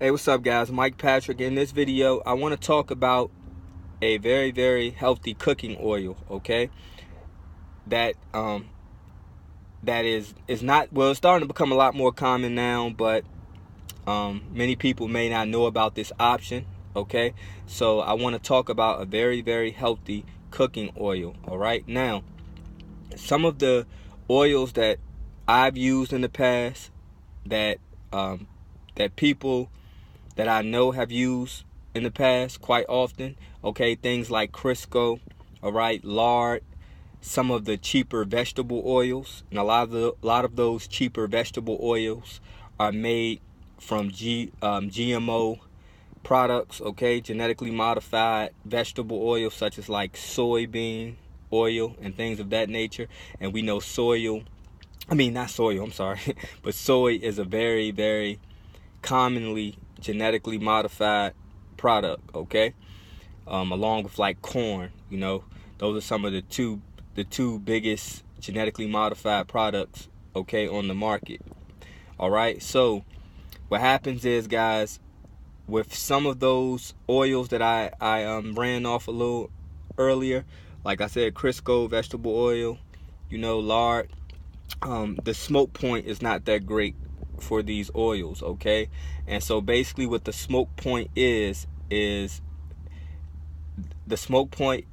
Hey, what's up, guys? Mike Patrick. In this video, I want to talk about a very, very healthy cooking oil. Okay, that is not, well, it's starting to become a lot more common now, but many people may not know about this option. Okay, so I want to talk about a very, very healthy cooking oil. All right, now some of the oils that I've used in the past that that people that I know have used in the past quite often. Okay, things like Crisco, all right, lard, some of the cheaper vegetable oils, and a lot of those cheaper vegetable oils are made from GMO products. Okay, genetically modified vegetable oils such as like soybean oil and things of that nature. And we know not soil, I'm sorry, but soy is a very, very commonly genetically modified product. Okay, along with like corn. Those are some of the two biggest genetically modified products, okay, on the market. All right, so what happens is, guys, with some of those oils that I ran off a little earlier, like I said, Crisco vegetable oil, lard, the smoke point is not that great for these oils. Okay, and so basically what the smoke point is the smoke point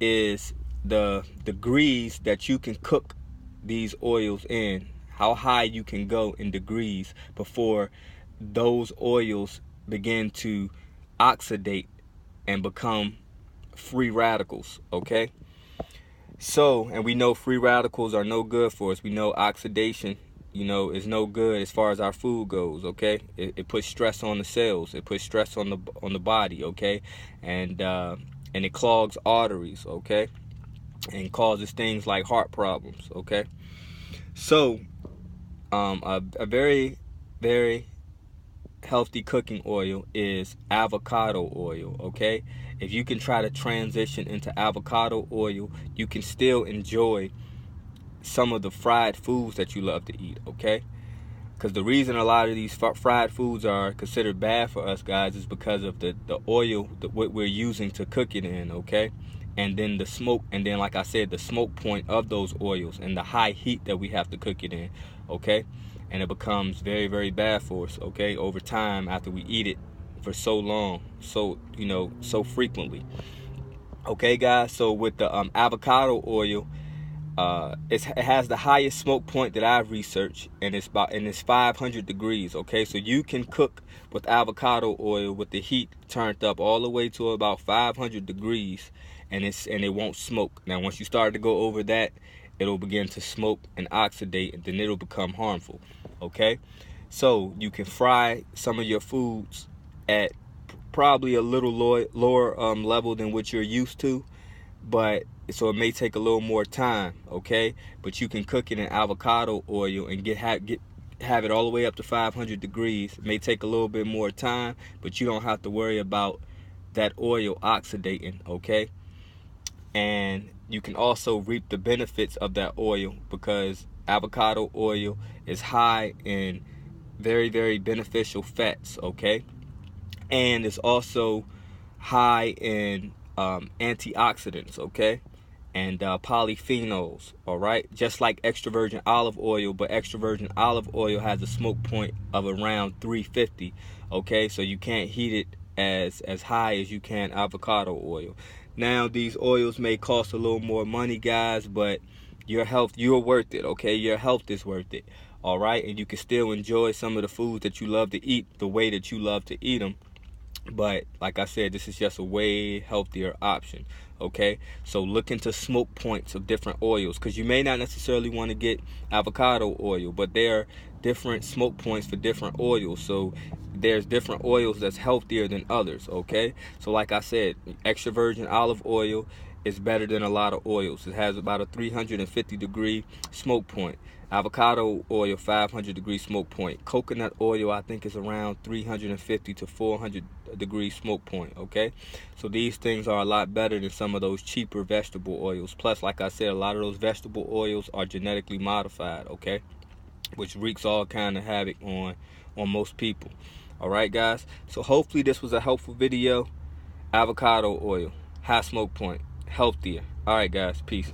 is the degrees that you can cook these oils in, how high you can go in degrees before those oils begin to oxidate and become free radicals. Okay, so, and we know free radicals are no good for us. We know oxidation, is no good as far as our food goes. Okay, it puts stress on the cells. It puts stress on the body. Okay, and it clogs arteries. Okay, and causes things like heart problems. Okay, so a very, very healthy cooking oil is avocado oil. Okay, if you can try to transition into avocado oil, you can still enjoy some of the fried foods that you love to eat. Okay, because the reason a lot of these fried foods are considered bad for us, guys, is because of the oil, what we're using to cook it in. Okay, and then the smoke, and then, like I said, the smoke point of those oils and the high heat that we have to cook it in. Okay, and it becomes very, very bad for us. Okay, over time, after we eat it for so long, so frequently. Okay, guys, so with the avocado oil, it has the highest smoke point that I've researched, and it's 500 degrees. Okay, so you can cook with avocado oil with the heat turned up all the way to about 500 degrees, and it won't smoke. Now, once you start to go over that, it'll begin to smoke and oxidate, and then it'll become harmful. Okay, so you can fry some of your foods at probably a little lower level than what you're used to, but so it may take a little more time. Okay, but you can cook it in avocado oil and have it all the way up to 500 degrees. It may take a little bit more time, but you don't have to worry about that oil oxidating. Okay, and you can also reap the benefits of that oil because avocado oil is high in very, very beneficial fats. Okay, and it's also high in antioxidants. Okay, and polyphenols. All right, just like extra virgin olive oil, but extra virgin olive oil has a smoke point of around 350. Okay, so you can't heat it as high as you can avocado oil. Now, these oils may cost a little more money, guys, but you're worth it. Okay, your health is worth it. All right, and you can still enjoy some of the foods that you love to eat the way that you love to eat them. But like I said, this is just a way healthier option. Okay, so look into smoke points of different oils, because you may not necessarily want to get avocado oil, but there are different smoke points for different oils. So there's different oils that's healthier than others. Okay, so like I said, extra virgin olive oil is better than a lot of oils. It has about a 350 degree smoke point. Avocado oil, 500 degree smoke point. Coconut oil, I think, is around 350 to 400 degree smoke point. Okay, so these things are a lot better than some of those cheaper vegetable oils. Plus, like I said, a lot of those vegetable oils are genetically modified. Okay, which wreaks all kind of havoc on most people. All right, guys. So hopefully this was a helpful video. Avocado oil, high smoke point, healthier. All right, guys. Peace.